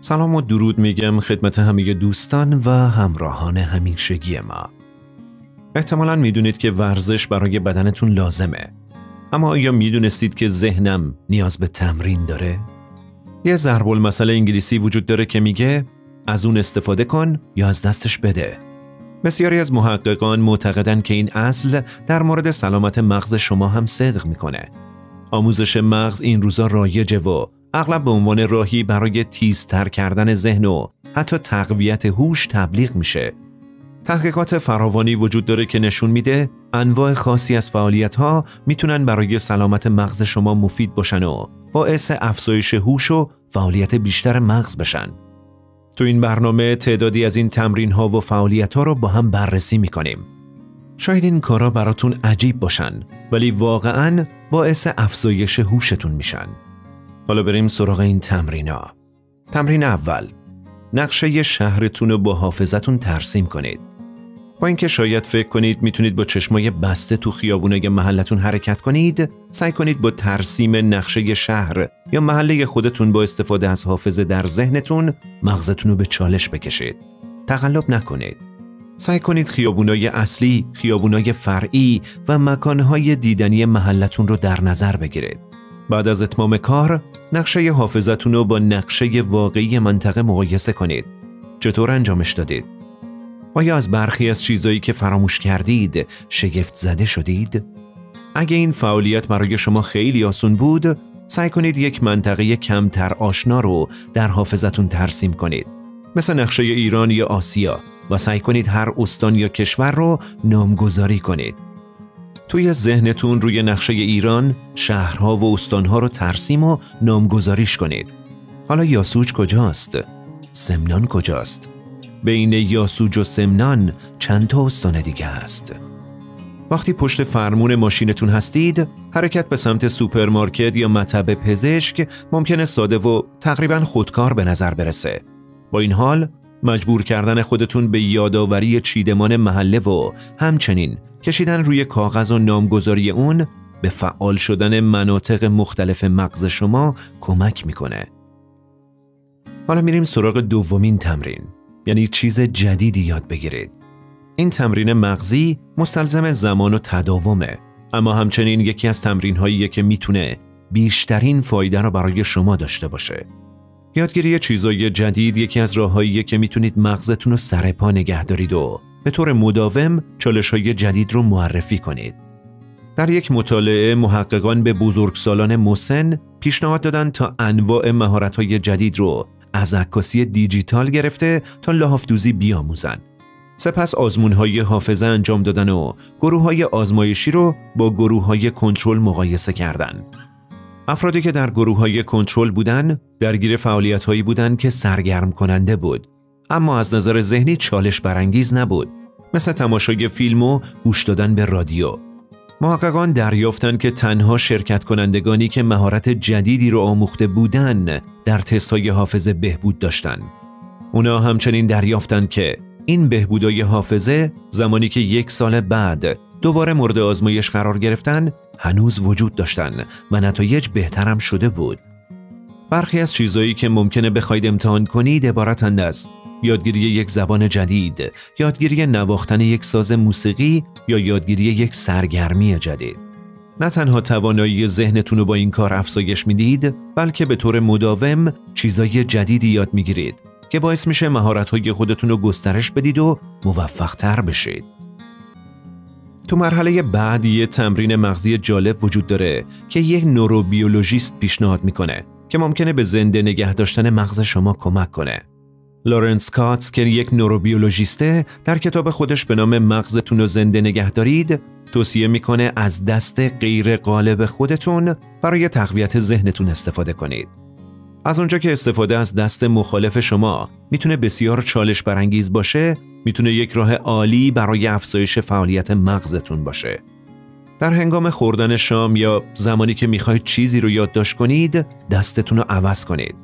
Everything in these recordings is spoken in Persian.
سلام و درود میگم خدمت همه دوستان و همراهان همیشگی ما. احتمالاً میدونید که ورزش برای بدنتون لازمه. اما آیا میدونستید که ذهنم نیاز به تمرین داره؟ یه ضرب المثل انگلیسی وجود داره که میگه از اون استفاده کن یا از دستش بده. بسیاری از محققان معتقدن که این اصل در مورد سلامت مغز شما هم صدق میکنه. آموزش مغز این روزا رایجه و اغلب به عنوان راهی برای تیزتر کردن ذهن و حتی تقویت هوش تبلیغ میشه. تحقیقات فراوانی وجود داره که نشون میده انواع خاصی از فعالیت‌ها میتونن برای سلامت مغز شما مفید باشن و باعث افزایش هوش و فعالیت بیشتر مغز بشن. تو این برنامه تعدادی از این تمرین‌ها و فعالیت‌ها رو با هم بررسی میکنیم. شاید این کارا براتون عجیب باشن ولی واقعاً باعث افزایش هوشتون میشن. حالا بریم سراغ این تمرینا. تمرین اول، نقشه شهرتون رو با حافظتون ترسیم کنید. با اینکه شاید فکر کنید میتونید با چشمای بسته تو خیابونای محلتون حرکت کنید، سعی کنید با ترسیم نقشه شهر یا محله خودتون با استفاده از حافظه در ذهنتون مغزتون رو به چالش بکشید. تقلب نکنید. سعی کنید خیابونای اصلی، خیابونای فرعی و مکانهای دیدنی محلتون رو در نظر بگیرید. بعد از اتمام کار، نقشه حافظتون رو با نقشه واقعی منطقه مقایسه کنید. چطور انجامش دادید؟ آیا از برخی از چیزایی که فراموش کردید شگفت زده شدید؟ اگه این فعالیت برای شما خیلی آسون بود، سعی کنید یک منطقه کمتر آشنا رو در حافظتون ترسیم کنید. مثل نقشه ایران یا آسیا و سعی کنید هر استان یا کشور رو نامگذاری کنید. توی ذهنتون روی نقشه ایران شهرها و استانها رو ترسیم و نامگذاریش کنید. حالا یاسوج کجاست؟ سمنان کجاست؟ بین یاسوج و سمنان چند تا استان دیگه هست؟ وقتی پشت فرمون ماشینتون هستید، حرکت به سمت سوپرمارکت یا مطب پزشک ممکنه ساده و تقریباً خودکار به نظر برسه. با این حال، مجبور کردن خودتون به یادآوری چیدمان محله و همچنین کشیدن روی کاغذ و نامگذاری اون به فعال شدن مناطق مختلف مغز شما کمک میکنه. حالا میریم سراغ دومین تمرین، یعنی چیز جدیدی یاد بگیرید. این تمرین مغزی مستلزم زمان و تداومه، اما همچنین یکی از تمرین‌هاییه که میتونه بیشترین فایده رو برای شما داشته باشه. یادگیری چیزای جدید یکی از راه‌هاییه که میتونید مغزتون رو سر پا نگه دارید و به طور مداوم چالش‌های جدید رو معرفی کنید. در یک مطالعه محققان به بزرگسالان مسن پیشنهاد دادن تا انواع مهارت‌های جدید رو از عکاسی دیجیتال گرفته تا لحاف‌دوزی بیاموزن. سپس آزمون‌های حافظه انجام دادن و گروه‌های آزمایشی رو با گروه‌های کنترل مقایسه کردن. افرادی که در گروه‌های کنترل بودن درگیر فعالیت‌هایی بودن که سرگرم کننده بود، اما از نظر ذهنی چالش برانگیز نبود، مثل تماشای فیلم و گوش دادن به رادیو. محققان دریافتند که تنها شرکت کنندگانی که مهارت جدیدی رو آموخته بودن در تست‌های حافظه بهبود داشتن. اونا همچنین دریافتند که این بهبودهای حافظه زمانی که 1 سال بعد دوباره مورد آزمایش قرار گرفتن هنوز وجود داشتن و نتایج بهترم شده بود. برخی از چیزایی که ممکنه بخواید امتحان کنید عبارتند از یادگیری یک زبان جدید، یادگیری نواختن یک ساز موسیقی یا یادگیری یک سرگرمی جدید. نه تنها توانایی ذهنتون رو با این کار افزایش میدید، بلکه به طور مداوم چیزای جدیدی یاد میگیرید که باعث میشه مهارت‌های خودتون رو گسترش بدید و موفق‌تر بشید. تو مرحله بعد یه تمرین مغزی جالب وجود داره که یک نوروبیولوژیست پیشنهاد میکنه که ممکنه به زنده نگه داشتن مغز شما کمک کنه. لارنس کاتس که یک نوروبیولوژیسته در کتاب خودش به نام مغزتون رو زنده نگه دارید توصیه میکنه از دست غیر غالب خودتون برای تقویت ذهنتون استفاده کنید. از اونجا که استفاده از دست مخالف شما میتونه بسیار چالش برانگیز باشه، میتونه یک راه عالی برای افزایش فعالیت مغزتون باشه. در هنگام خوردن شام یا زمانی که میخواید چیزی رو یادداشت کنید، دستتون رو عوض کنید.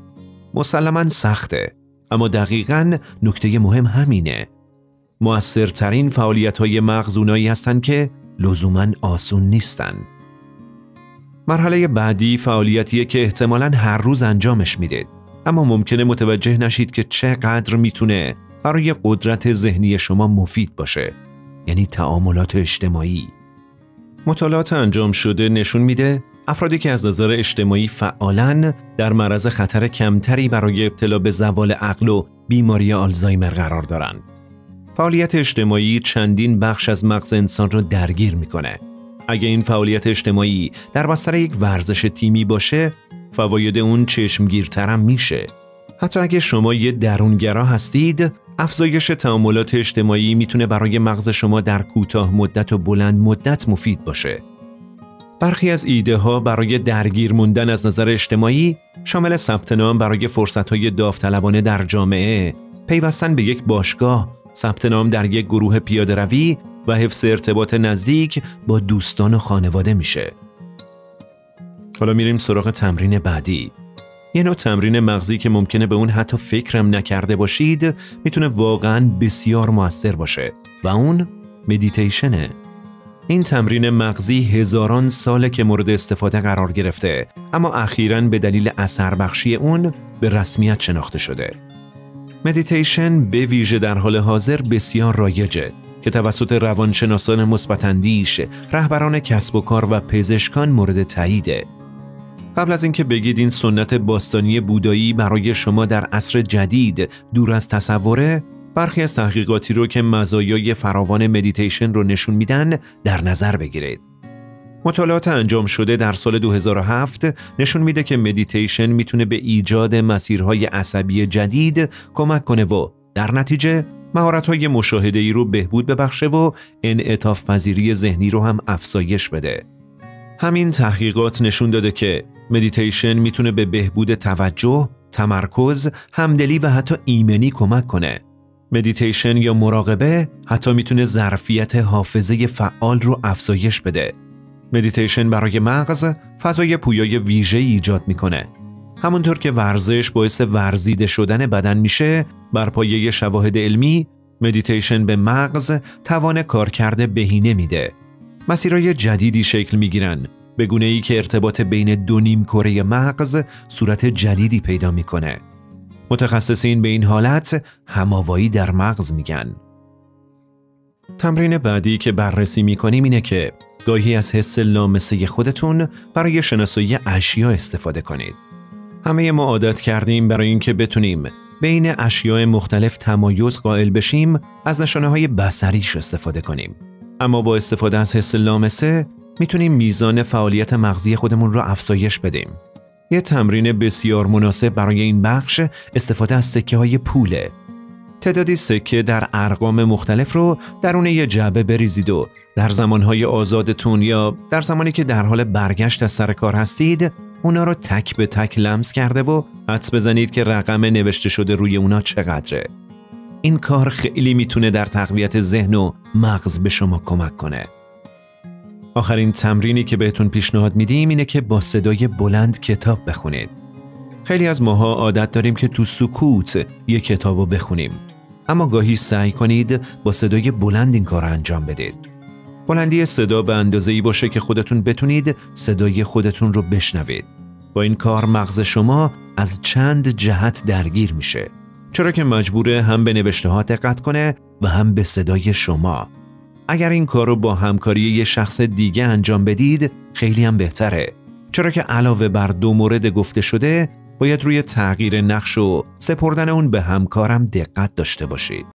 مسلماً سخته، اما دقیقاً نکته مهم همینه. مؤثرترین فعالیت‌های مغز اونایی هستن که لزوماً آسون نیستن. مرحله بعدی فعالیتیه که احتمالاً هر روز انجامش میدید. اما ممکنه متوجه نشید که چقدر میتونه برای قدرت ذهنی شما مفید باشه، یعنی تعاملات اجتماعی. مطالعات انجام شده نشون میده افرادی که از نظر اجتماعی فعالن در معرض خطر کمتری برای ابتلا به زوال عقل و بیماری آلزایمر قرار دارن. فعالیت اجتماعی چندین بخش از مغز انسان رو درگیر میکنه. اگه این فعالیت اجتماعی در بستر یک ورزش تیمی باشه، فواید اون چشمگیرتر هم میشه. حتی اگه شما یه درونگرا هستید، افزایش تعاملات اجتماعی میتونه برای مغز شما در کوتاه مدت و بلند مدت مفید باشه. برخی از ایده ها برای درگیر موندن از نظر اجتماعی شامل ثبت نام برای فرصت‌های داوطلبانه در جامعه، پیوستن به یک باشگاه، ثبت نام در یک گروه پیاده‌روی و حفظ ارتباط نزدیک با دوستان و خانواده میشه. حالا میریم سراغ تمرین بعدی. یه نوع تمرین مغزی که ممکنه به اون حتی فکرم نکرده باشید، میتونه واقعاً بسیار مؤثر باشه و اون مدیتیشنه. این تمرین مغزی هزاران ساله که مورد استفاده قرار گرفته، اما اخیراً به دلیل اثر بخشی اون به رسمیت شناخته شده. مدیتیشن به ویژه در حال حاضر بسیار رایجه که توسط روانشناسان مثبت‌اندیش، رهبران کسب و کار و پزشکان مورد تاییده. قبل از اینکه بگید این سنت باستانی بودایی برای شما در عصر جدید دور از تصوره، برخی از تحقیقاتی رو که مزایای فراوان مدیتیشن رو نشون میدن در نظر بگیرید. مطالعات انجام شده در سال 2007 نشون میده که مدیتیشن میتونه به ایجاد مسیرهای عصبی جدید کمک کنه و در نتیجه مهارت‌های مشاهده‌ای رو بهبود ببخشه و انعطاف پذیری ذهنی رو هم افزایش بده. همین تحقیقات نشون داده که مدیتیشن میتونه به بهبود توجه، تمرکز، همدلی و حتی ایمنی کمک کنه. مدیتیشن یا مراقبه حتی میتونه ظرفیت حافظه فعال رو افزایش بده. مدیتیشن برای مغز فضای پویای ویژه ایجاد میکنه. همونطور که ورزش باعث ورزیده شدن بدن میشه، بر پایه شواهد علمی، مدیتیشن به مغز توان کارکرد بهینه میده. مسیرهای جدیدی شکل میگیرن، به گونه‌ای که ارتباط بین دو نیم کره مغز صورت جدیدی پیدا میکنه. متخصصین به این حالت هماوایی در مغز میگن. تمرین بعدی که بررسی میکنیم اینه که گاهی از حس لامسه خودتون برای شناسایی اشیا استفاده کنید. همه ما عادت کردیم برای اینکه بتونیم بین اشیاء مختلف تمایز قائل بشیم از نشانه‌های بصریش استفاده کنیم. اما با استفاده از حس لامسه میتونیم میزان فعالیت مغزی خودمون رو افزایش بدیم. یه تمرین بسیار مناسب برای این بخش استفاده از سکه‌های پوله. تعدادی سکه در ارقام مختلف رو درون یه جعبه بریزید و در زمانهای آزادتون یا در زمانی که در حال برگشت از سر کار هستید، اونا رو تک به تک لمس کرده و حدس بزنید که رقم نوشته شده روی اونا چقدره. این کار خیلی میتونه در تقویت ذهن و مغز به شما کمک کنه. آخرین تمرینی که بهتون پیشنهاد میدیم اینه که با صدای بلند کتاب بخونید. خیلی از ماها عادت داریم که تو سکوت یک کتابو بخونیم، اما گاهی سعی کنید با صدای بلند این کار انجام بدید. بلندی صدا به اندازه‌ای باشه که خودتون بتونید صدای خودتون رو بشنوید. با این کار مغز شما از چند جهت درگیر میشه، چرا که مجبوره هم به نوشته ها دقت کنه و هم به صدای شما. اگر این کار رو با همکاری یه شخص دیگه انجام بدید خیلی هم بهتره، چرا که علاوه بر دو مورد گفته شده باید روی تغییر نقش و سپردن اون به همکارم دقت داشته باشید.